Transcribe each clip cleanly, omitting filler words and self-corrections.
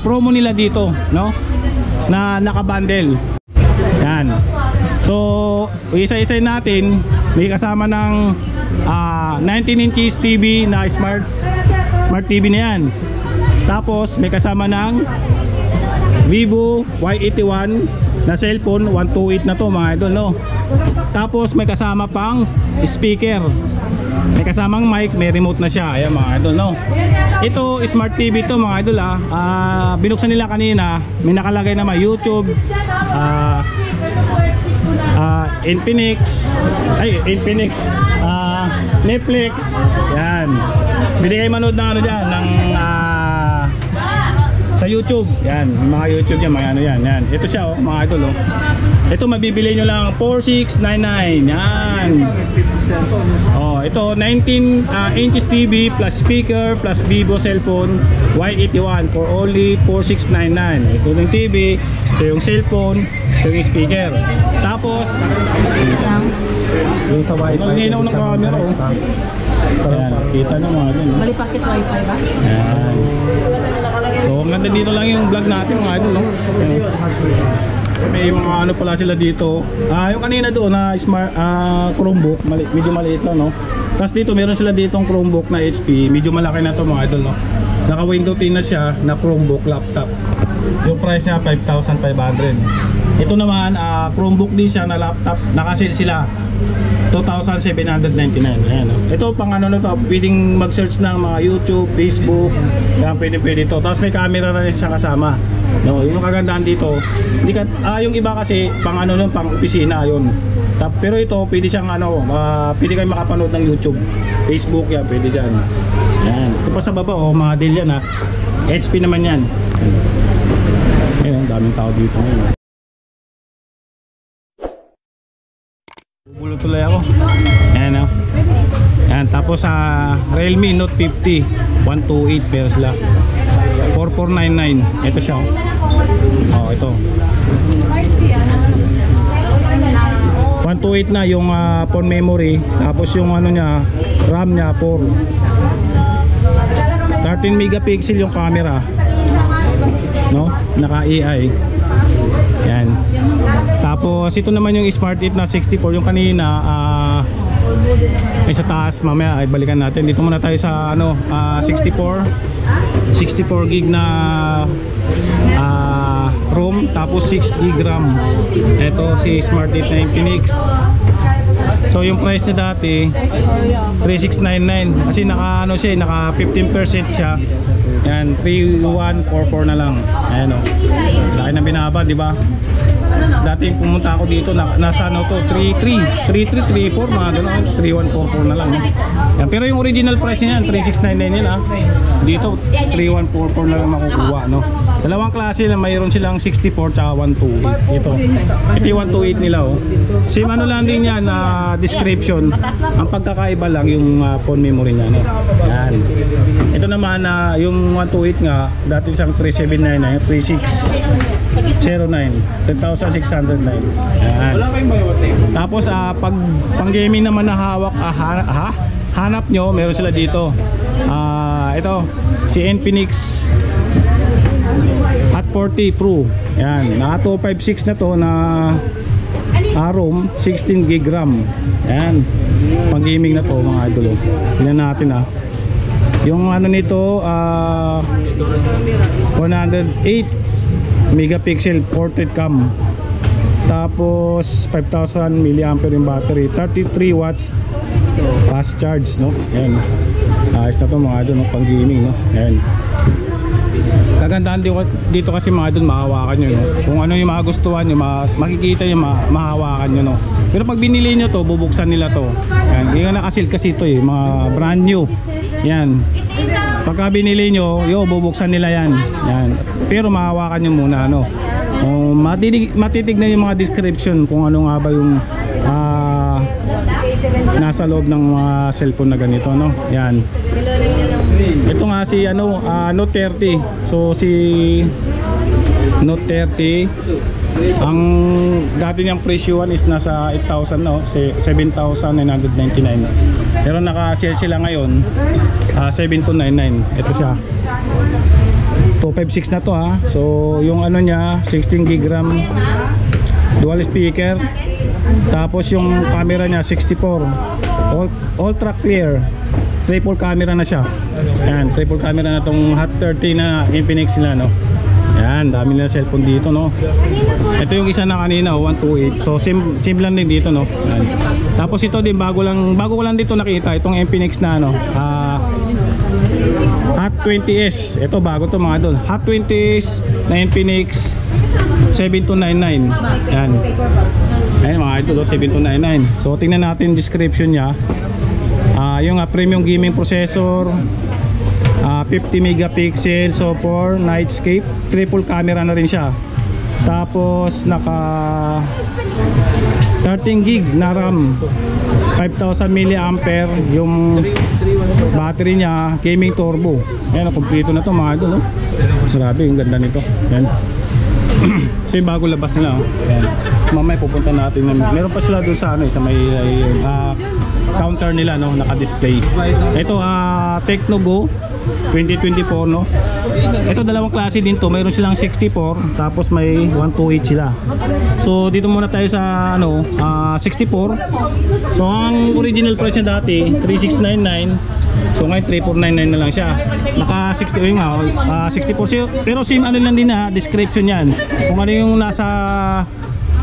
promo nila dito, no? Na naka-bundle. Yan. So, isa-isa natin, may kasama ng 19 inches TV na Smart TV na yan. Tapos may kasama ng Vivo Y81 na cellphone, 128 na to mga idol, no? Tapos may kasama pang speaker, may kasamang mic, may remote na siya. Ayan mga idol, no? Ito Smart TV to mga idol, binuksan nila kanina, may nakalagay naman YouTube, Infinix, Netflix. Yan. Pwede kayo manood ng ano dyan, ng sa YouTube. Yan, mga YouTube yan, mga ano yan. Yan. Ito siya, mga idol, Ito mabibili nyo lang 4699. Yan. Ito 19 inches TV plus speaker plus Vivo cellphone Y81 for only 4699. Ito yung TV, ito yung cellphone, ito yung speaker. Tapos yung sa wifi, nilinaw ng camera, Ayan, kita nyo mga idol. Malipakit wifi ba? Ayan. So hanggang dito lang yung vlog natin mga idol, no? May mga ano pala sila dito. Yung kanina doon na smart Chromebook, medyo maliit lang, no? Tapos dito meron sila ditong Chromebook na HP, medyo malaki na to mga idol, no? Naka Windows 10 na siya na Chromebook laptop. Yung price niya 5,500. Ito naman Chromebook din siya na laptop, naka-sale sila 2,799. Ayan, no? Ito pang ano na to, pwedeng mag-search ng mga YouTube, Facebook, yan pwede ito. Tapos may camera na rin siya kasama. No, yung kagandahan dito, hindi ka, yung iba kasi pang ano nun, pang opisina yun. Pero ito pwede siyang ano, pwede kayo makapanood ng YouTube, Facebook, yan pwede dyan. Yan. Ito pa sa baba, mga Dell yan, HP naman yan. Ayan, daming tao dito ngayon. Bulot tuloy ako. Ayan, Ayan, tapos sa Realme Note 50 128 pesos lang, 4499. Ito siya, ito 128 na yung phone memory. Tapos yung ano niya, RAM niya 13 megapixel yung camera, no? Naka AI. Yan. Tapos ito naman yung Smart 8 na 64. Yung kanina ay sa taas, mamaya ay balikan natin. Dito muna tayo sa ano, 64 gig na ROM, tapos 6 gig RAM. Ito si Smart 8 na Infinix. So yung price niya dati 3699 kasi naka ano siya, naka 15% siya. Yan, 3144 na lang. Ayan, laki na binaba, di ba? Dati pumunta ako dito, nasa ano to, 3334, mga gano'n, 3144 na lang. Yan, pero yung original price niya yan, 3699 yan, Dito 3144 na lang makukuha, no? Dalawang klase na mayroon silang 64 tsaka 128. Ito yung 128 nila, Same ano lang din yan, description. Ang pagkakaiba lang yung phone memory niya, no? Yan. Ito naman yung 128 nga, dati isang 3799, 3609, 10,609. Yan. Tapos pag pang gaming naman na hawak, hanap nyo, meron sila dito. Ito si Infinix Hot 40 Pro. Yan, naka 256 na to na ROM, 16 gig RAM. Yan, pang gaming na to mga idol. Tingnan natin yung ano nito, 108 megapixel portrait cam. Tapos 5,000 mAh yung battery, 33 watts fast charge, no? Yan. Ayos na to mga idol, pang gaming, no? Yan. Kagandahan dito kasi mga idol, mahawakan nyo, no? Kung ano yung magustuhan nyo, makikita nyo, mahawakan nyo, no? Pero pag binili nyo to, bubuksan nila to. Yan, hindi ka nakasil kasi ito, mga brand new. Yan. Pagka binili nyo, bubuksan nila yan. Yan. Pero mahawakan nyo muna, no? Matitignan yung mga description kung ano nga ba yung nasa loob ng mga cellphone na ganito, no? Yan. Ito nga si Note 30. So si Note 30, ang dati niyang presyuhan is nasa 8,000, no? 7,999. Pero naka-sale sila ngayon 7,299. Ito siya. 256 na to ha. So yung ano niya 16 gig RAM, dual speaker, tapos yung camera niya 64, ultra clear, triple camera na siya. Yan, triple camera na tong Hot 30 na Infinix nila, no. Yan, dami nila cellphone dito, no. Ito yung isa na kanina, 128. So same lang din dito, no. Yan. Tapos ito din bago ko lang dito nakita itong Infinix na ano, Hot 20s. Ito bago to mga idol. Hot 20s na Infinix 7299. Yan. Ayan mga idol, 7299. So tingnan natin description niya. Yung premium gaming processor, 50 megapixel, so for nightscape, triple camera na rin siya. Tapos naka 13 gig na RAM, 5000 mAh yung battery niya, gaming turbo. Ayan, kompleto na to mga idol, no? Grabe, yung ganda nito. Ayan. Ito yung bago labas nila, oh. Ayan. Mamaya pupunta natin. Meron pa sila doon sa ano, sa may counter nila, no, naka-display. Ito Tecno Go 2024, no. Ito dalawang klase din to. Mayroon silang 64, tapos may 128 sila. So dito muna tayo sa ano, 64. So ang original price niya dati 3699. So ngayon 3499 na lang siya. Naka 60 nga, 64. Pero same ano lang din na description yan. Kung ano yung nasa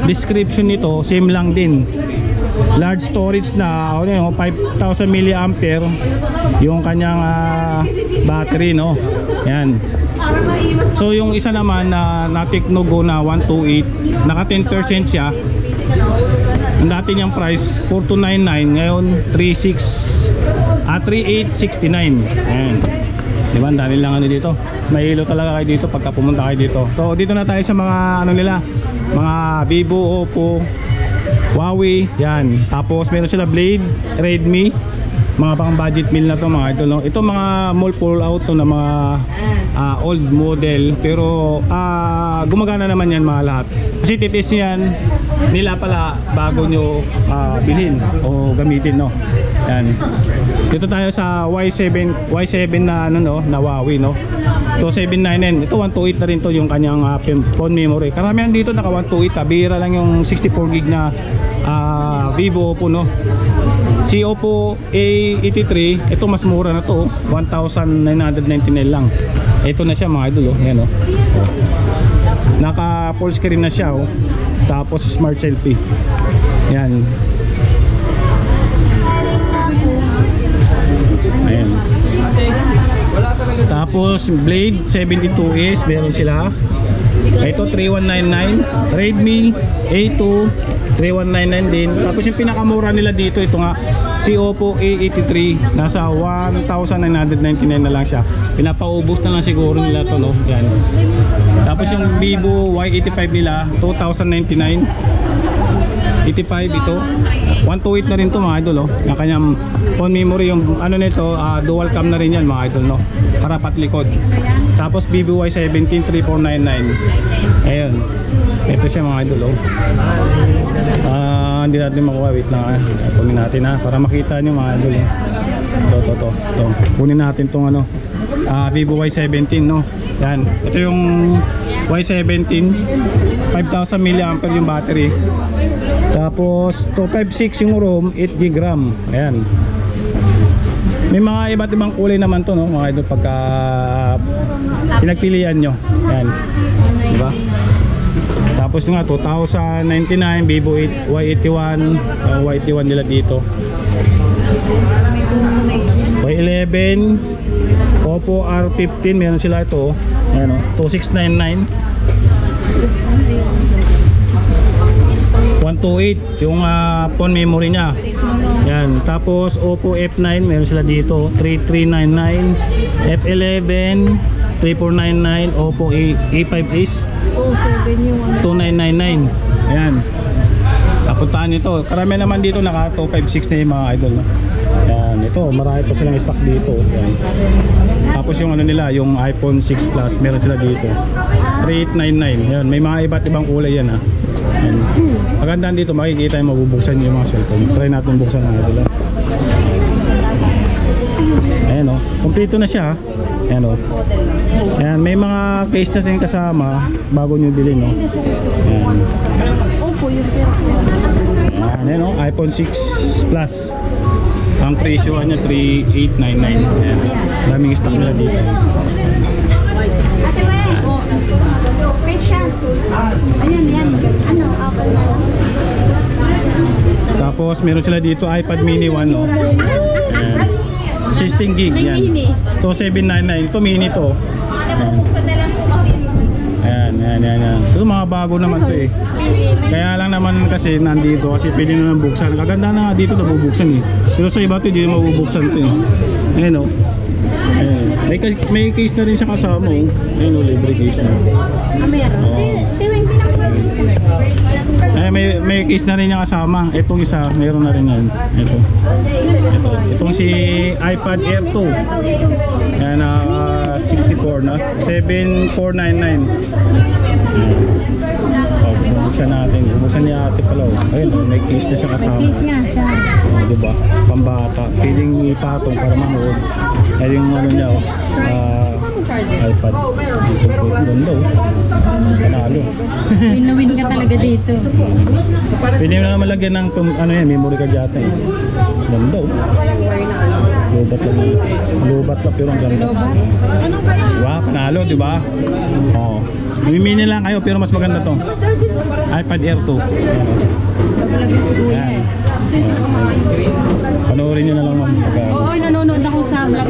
description nito, same lang din. Large storage na, 5000 mAh yung kanyang battery, no. Yan. So yung isa naman na Tecno Go na 128, naka 10% siya. Ang dati niyang price 4299, ngayon 3869. Ayan. Diba, ang dami lang ano dito. May ilo talaga kayo dito pagka pumunta kayo dito. So dito na tayo sa mga ano nila, mga Vivo, Oppo, Huawei, yan. Tapos meron sila Blade, Redmi, mga pang budget meal na to mga idol, no? Ito mga mall pull out to na mga old model, pero gumagana naman yan mga lahat. Kasi titis yan nila pala bago nyo bilhin o gamitin, no? Yan. Dito tayo sa Y7 na ano, no, na Huawei, no. Ito 799. Ito 128 na rin to yung kanyang phone memory. Karamihan dito naka 128, bihira lang yung 64 gig na Vivo, Oppo, no. Si Oppo A83, ito mas mura na to, 1999 lang. Ito na siya mga idol, oh. Ayan, oh. Naka full screen na siya, oh. Tapos smart selfie. Yan. Ayan. Tapos Blade 72S meron sila. Ito 3199. Redmi A2 3199 din. Tapos yung pinakamura nila dito, ito nga si Oppo A83, nasa 1999 na lang siya. Pinapaubos na lang siguro nila to, no. Yan. Tapos yung Vivo Y85 nila 2099. 85 ito. 128 na rin to mga idol, oh. Yung kanyang phone memory, yung ano nito, dual cam na rin yan mga idol, no. Harap at likod. Tapos Vivo Y17 3499. Ayun. Ito siya mga idol, oh. Hindi natin makuha, wait lang, kunin natin para makita nyo mga idol, ito. Kunin natin tong ano, Vivo Y17, no. Yan. Ito yung Y17, 5000 mAh yung battery. Tapos 256 yung ROM, 8 GB RAM. Ayan. May mga iba't ibang kulay naman to, no, mga idol, pagka pinagpilian nyo. Ayan. Diba? Tapos nga 2099 Vivo Y81, Y81 nila dito. Y11, Oppo R15 meron sila ito. Ayan, 2699. 128 yung phone memory niya. Yan. Tapos Oppo F9 meron sila dito 3399. F11 3499. Oppo A5s 2999. Ayan. Kapuntaan nito. Karami naman dito naka 256 na yung mga idol, no? Yan. Ito marami pa silang stock dito. Yan. Tapos yung ano nila, yung iPhone 6 Plus meron sila dito 3899. Yan. May mga iba't ibang kulay yan, ha. Yan. Magandaan dito, makikita yung mabubuksan yung mga cellphone. Try natin buksan na ito lang. Ayan, oh. Kompleto na siya, ha. Ayan o. Ayan, may mga case na sin kasama bago nyo bilhin, no? Ayan. Ayan o, iPhone 6 Plus. Ang presyo niya 3,899. Ayan. Daming stock nila dito. Tapos meron sila dito iPad mini 1, no? Ayan. 16 gig yan. Ito 799. Ito mini to. Ayan. Ayan. Ito mga bago naman to eh. Kaya lang naman kasi nandito kasi pwede na nang buksan. Kaganda na nga dito nabubuksan eh. Pero sa iba to hindi na mabubuksan to eh. Ayan o. Ayan. May case na rin siya kasama oh. Ayan o, libre case na. Ay, may case na rin niya kasama. Itong isa, meron na rin yan. Itong si iPad Air 2. Yan, 64 na. 7,499. Buksan natin. Buksan ni ate pala. Ayun, may case na siya kasama. Diba? Pambata. Piling ipatong para manood. Ay yung ano niya, iPad. Dito po. Ganda oh. Panalo. Win na win ka talaga dito. Pwede mo na malagyan ng ano yan, memory card yata eh. Ganda oh. Lubat lang. Lubat lang pero ang ganda. Diba? Panalo, diba? Oo. Mimini lang kayo pero mas maganda to. iPad Air 2. Ayan. Panoorin nyo na lang mga pagka. Oo, nanonood ako sa vlog.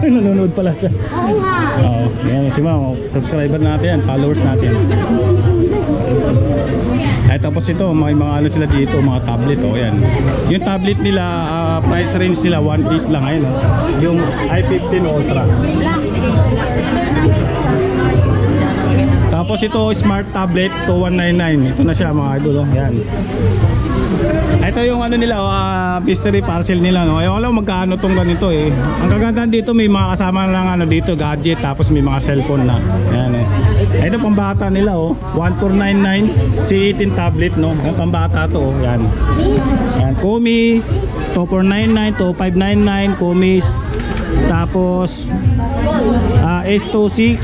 Nanonood pala siya. Oo nga. Oo. Yan si ma'am. Subscriber natin yan. Followers natin. Ay tapos ito, may mga ano sila dito, mga tablet oh, yan. Yung tablet nila, price range nila 1.8 lang ayun oh. Yung i15 Ultra. Tapos ito, smart tablet 2199. Ito na siya mga idol oh. Yan. Ito yung ano nila, mystery parcel nila no. Ayaw lang magkano tong ganito eh. Ang kagandahan dito may mga kasama lang ano dito, gadget tapos may mga cellphone na. Yan eh. Ito pambata nila oh, 1499 C18 tablet no. Ang pambata to oh, yan. Yan, Komi 2499, 2599 Komi. Tapos S26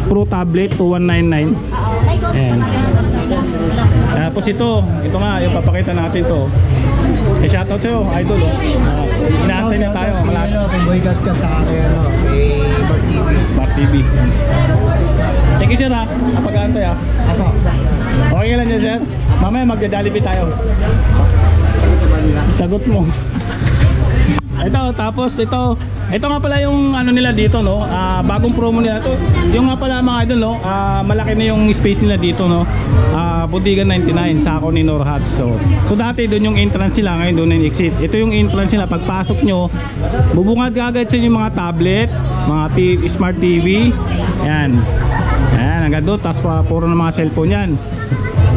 Pro tablet 2199. Ayan. Tapos ito nga, yung papakita natin to. Shoutout sa'yo, idol oh. Inaantay na tayo, malapit. Kung boy gas ka sa akin, Bar TV. Thank you sir ha, napag-aantay ha. Ako. Okay lang dyan sir. Mamaya magda-Jollibee tayo. Sagot mo. Ito, tapos ito nga pala yung ano nila dito no, bagong promo nila to. Yung nga pala mga idol no, malaki na yung space nila dito no. Bodega 99 sako ni Norhats. So dati doon yung entrance nila, ngayon doon yung exit. Ito yung entrance nila, pagpasok nyo, bubungad agad sa inyo yung mga tablet, mga smart TV. Yan. Yan, hanggang doon, tapos puro ng mga cellphone yan.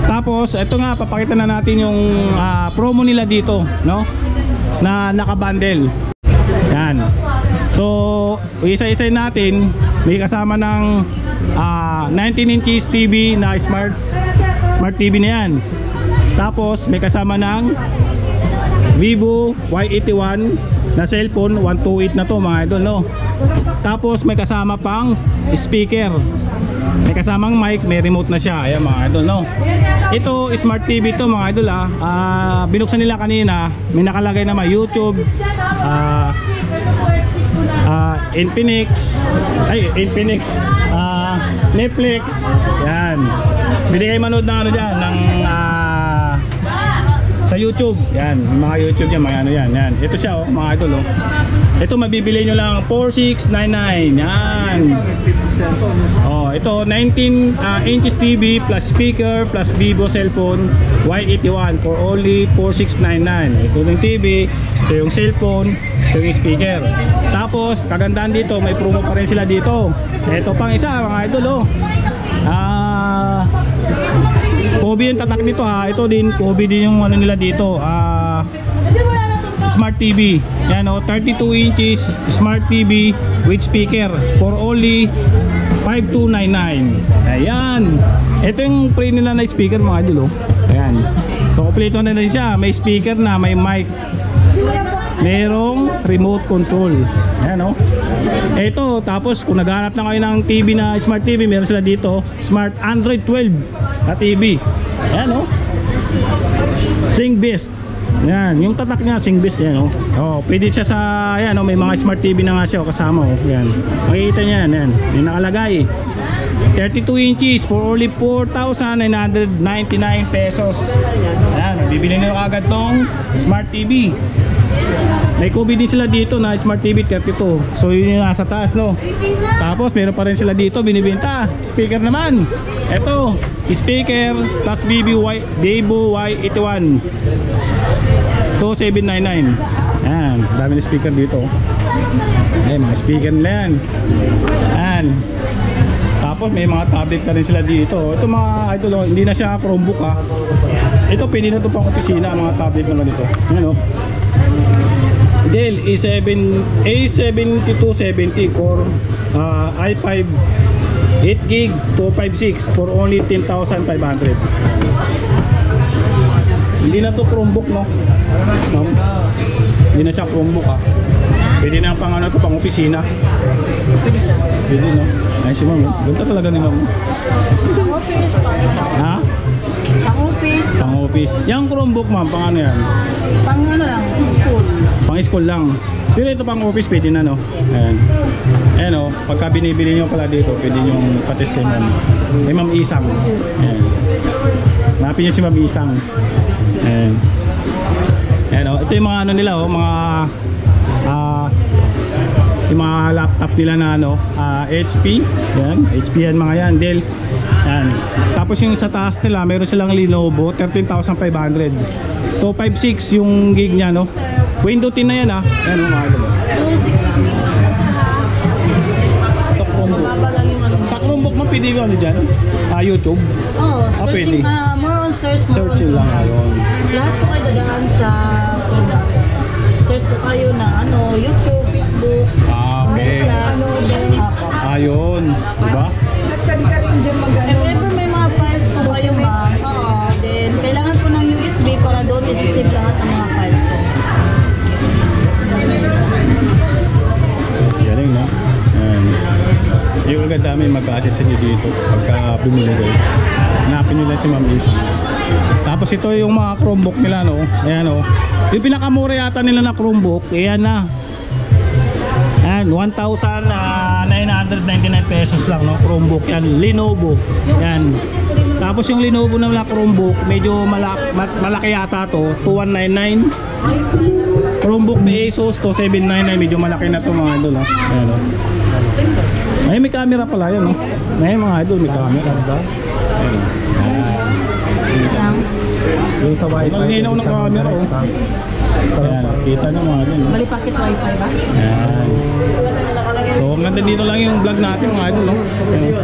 Tapos ito nga, papakita na natin yung promo nila dito no, na naka-bundle. Yan. So, isa-isay natin, may kasama ng 19 inches TV na smart TV na yan. Tapos, may kasama ng Vivo Y81 na cellphone, 128 na to mga idol no. Tapos, may kasama pang speaker. May kasamang mic, may remote na siya. Ayan mga idol no. Ito smart TV to mga idol binuksan nila kanina, may nakalagay naman YouTube, Infinix, Netflix. Yan. Pwede kayo manood ng ano dyan, ng sa YouTube. Yan, mga YouTube yan, mga ano yan. Yan. Ito siya oh, mga idol oh. Ito mabibili nyo lang 4,699. Yan. Oh, ito 19 inches TV plus speaker plus Vivo cellphone Y81 for only 4,699. Ito yung TV, ito yung cellphone, ito yung speaker. Tapos kagandahan dito, may promo pa rin sila dito. Ito pang isa mga idol oh. Kobe yung tatak dito ha. Ito din, Kobe din yung ano nila dito. Smart TV. Yan o, 32 inches Smart TV with speaker for only 5,299. Ayan. Ito yung pre nila na speaker mga idol oh. Ayan. So, kompleto na rin siya. May speaker na, may mic. Merong remote control. Ayan o. Ito, tapos kung naghahanap na kayo ng TV na Smart TV, meron sila dito, Smart Android 12 na TV. Ayan oh. SingBeast. Yan, yung tatak niya SingBeast yan oh. Oh, pwede siya sa ayan oh, may mga Smart TV na nga siya oh, kasama oh. Yan. Makikita niya yan. Yung nakalagay. 32 inches for only 4,999 pesos. Ayan, bibili niyo agad tong Smart TV. May Kobe din sila dito na Smart TV 32. So yun yung nasa taas no. Tapos meron pa rin sila dito binibenta. Speaker naman. Ito, speaker plus Vivo Y81. 2799. Ayan, dami na speaker dito. Ayan, mga speaker nila yan. Ayan. Tapos may mga tablet na rin sila dito. Ito mga idol, hindi na siya Chromebook ha. Ito pwede na ito pang opisina, mga tablet naman ito. Ayan o. Dell A7270 core i5 8GB 256 for only 10,500. Hindi na to Chromebook no. Hindi na siya Chromebook ha. Pwede na pang ano to, pang opisina. Pwede no. Ay si ma'am, ganda talaga ni ma'am. Pang-office pa. Ha? Pang-office. Pang office. Yung Chromebook ma'am, pang ano yan? Pang ano lang, school. Pang school lang. Pero ito pang office pwede na no. Ayan. Ayan o, pagka binibili nyo pala dito, pwede nyo patis kay ma'am. Kay ma'am Isang. Ayan. Hanapin nyo si ma'am Isang. Ayan. Ayan o, ito yung mga ano nila o, mga yung mga laptop nila na ano, HP. Yan, HP yan mga yan, Dell. Yan. Tapos yung sa taas nila, meron silang Lenovo 13,500. 256 yung gig niya no. Windows 10 na yan ha. Yan o mga idol. Ito Chromebook. Sa Chromebook mo pwede ano dyan? YouTube? Oh, pwede. searching, more on search. Searching lang ayun. Lahat po kayo dadaan sa search po kayo na ano, YouTube, Facebook. Okay. Ayun, diba? If ever may mga files po kayo ma'am, then kailangan po ng USB para doon isi-save lahat ng mga files po. Galing no? Ayan. Yung agad namin mag-assist nyo dito pagka bumili kayo. Hanapin nila si Ma'am Lisa. Tapos ito yung mga Chromebook nila no. Ayan o. Yung pinakamura yata nila na Chromebook, ayan na. Ayan, 1,999 pesos lang no, Chromebook yan, Lenovo. Yan. Tapos yung Lenovo na Chromebook, medyo malaki yata to, 2199. Chromebook ni Asus to 799, medyo malaki na to mga idol ha. Ayan o. Ay, may camera pala yan no. Ay, mga idol, may camera ba? Ayan. Yung sa wifi. Naginaw ng camera oh. Ayan, kita nyo mga idol. Malipakit wifi ba? Ayan. So hanggang dito lang yung vlog natin mga idol no? Ayan.